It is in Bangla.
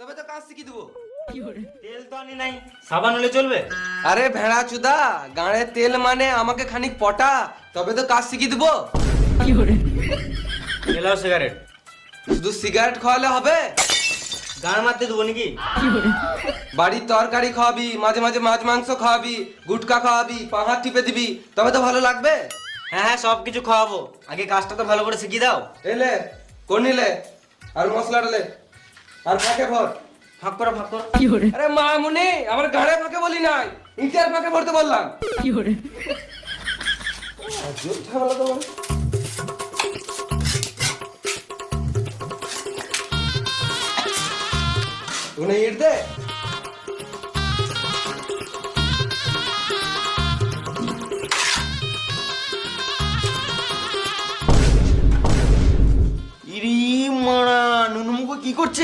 তবে তো কাজ শিখিয়ে দেবো। তেল তো আনি নাই, সাবান হলে চলবে? আরে ভেড়া চুদা, গাঁড়ের তেল মানে আমাকে খানিক পটা, তবে তো কাজ শিখিয়ে দেবো। Allow cigarette. শুধু সিগারেট খাওয়ালে হবে? গান মারতে দেবো নাকি? বাড়ির তরকারি খাওয়াবি, মাঝে মাঝে মাছ মাংস খাওয়াবি, গুটকা খাওয়াবি, পাহাড় টিপে দিবি, তবে তো ভালো লাগবে। হ্যাঁ হ্যাঁ, সব কিছু খাওয়াবো, আগে কাজটা তো ভালো করে শিখিয়ে দাও। এলে কোন নিলে আর মশলা ডালে আর ফাঁকে ভর। ফাঁক করো ফাঁক করো। আরে মামুনি, আমার গাড়ে ফাঁকে বলি নাই, ইটের ফাঁকে ভরতে বললাম। আজব ঝামেলা তোমার। তুমি ইট দে। ইরি মারা, নুনুমুখো কি করছে?